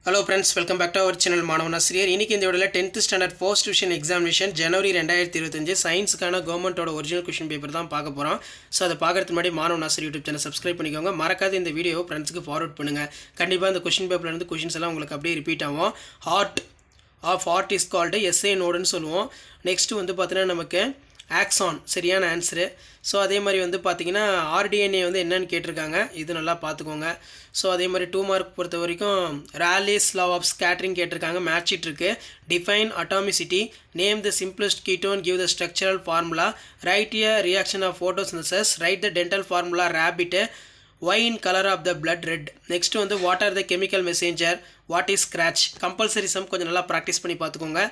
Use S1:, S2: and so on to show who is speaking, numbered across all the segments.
S1: Hello friends, welcome back to our channel மாணவன் ஆசிரியர். இன்னைக்கு இந்த வீடியோல 10th standard first division examination ஜனவரி 2025 சயின்ஸ்க்கான கவர்மெண்டோட ஒரிஜினல் क्वेश्चन பேப்பர் தான் பார்க்க போறோம். சோ அத பார்க்கிறதுக்கு முன்னாடி மாணவன் ஆசிரியர் YouTube சேனல் சப்ஸ்கிரைப் பண்ணிக்கோங்க. மறக்காத இந்த வீடியோவை ஃப்ரெண்ட்ஸ்க்கு ஃபார்வர்ட் பண்ணுங்க. கண்டிப்பா இந்த क्वेश्चन பேப்பர்ல இருந்து क्वेश्चंस எல்லாம் உங்களுக்கு அப்படியே ரிப்பீட் ஆகும். Heart of heart is called SA நோடுன்னு சொல்லுவோம். நெக்ஸ்ட் வந்து பார்த்தீங்கன்னா நமக்கு ஆக்சான் சரியான ஆன்சரு. ஸோ அதே மாதிரி வந்து பார்த்தீங்கன்னா ஆர்டிஎன்ஏ வந்து என்னன்னு கேட்டிருக்காங்க, இது நல்லா பார்த்துக்கோங்க. ஸோ அதே மாதிரி 2 மார்க் பொறுத்த வரைக்கும் ராலிஸ் லா ஆஃப் ஸ்கேட்டரிங் கேட்டிருக்காங்க, மேட்சிட் இருக்கு. Define atomicity, name the simplest ketone, give the structural formula, write a reaction of photosynthesis, write the dental formula rabbit, why in color of the blood red. next வந்து what are the chemical messenger, what is scratch. Compulsory sum கொஞ்சம் நல்லா practice பண்ணி பார்த்துக்கோங்க.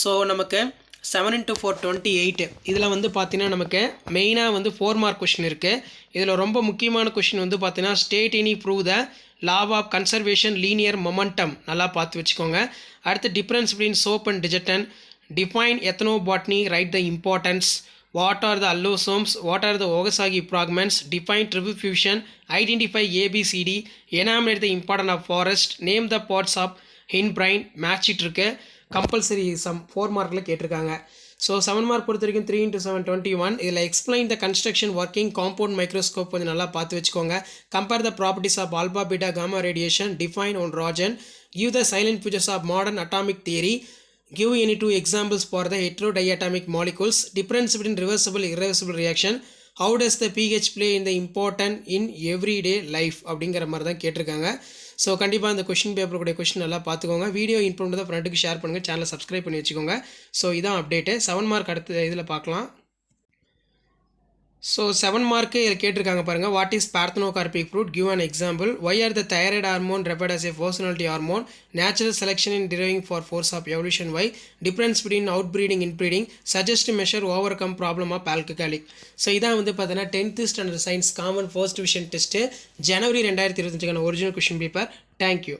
S1: So நமக்கு 7 into 4 28. இதில் வந்து பார்த்தீங்கன்னா நமக்கு மெயினாக வந்து 4 மார்க் கொஷின் இருக்குது. இதில் ரொம்ப முக்கியமான கொஷின் வந்து பார்த்தீங்கன்னா state any prove the law of conservation linear momentum, நல்லா பார்த்து வச்சுக்கோங்க. அடுத்து டிஃப்ரென்ஸ் பிட்வீன் சோப் அண்ட் டிஜர்டன், define ethnobotany, write the importance, what are the allosomes, what are the Ogasaki fragments, define triple fusion, identify ABCD, enumerate the importance of forest, name the parts of hindbrain, match it இருக்கு. Compulsory some 4 மார்க்கில் கேட்டிருக்காங்க. So 7 mark பொறுத்த வரைக்கும் 3 into 7 21. இதில் explain the construction working compound microscope கொஞ்சம் நல்லா பார்த்து வச்சுக்கோங்க. Compare the properties of alpha beta gamma radiation, define one roentgen, give the salient features of modern atomic theory, give any 2 examples for the heterodiatomic molecules, difference between reversible irreversible reaction, how does the pH play in the important in everyday life அப்படிங்கிற மாதிரி தான் கேட்டிருக்காங்க. So கண்டிப்பாக இந்த question paper கூடிய question நல்லா பார்த்துக்கோங்க. Video inform தான் ஃப்ரெண்டுக்கு ஷேர் பண்ணுங்கள், சேனலை சப்ஸ்கிரைப் பண்ணி வச்சுக்கோங்க. ஸோ இதான் அப்டேட்டு. 7 மார்க் அடுத்த இதில் பார்க்கலாம். ஸோ 7 மார்க்கு இதில் கேட்டிருக்காங்க பாருங்கள். What is parthenocarpic fruit, give an example, why are the thyroid hormone referred as a personality hormone, natural selection in driving for force of evolution, why difference between outbreeding inbreeding, suggest measure overcome problem of alcoholic. So இதான் வந்து பார்த்தீங்கன்னா 10th standard science common first division test ஜனவரி 2025க்கான original question paper. Thank you.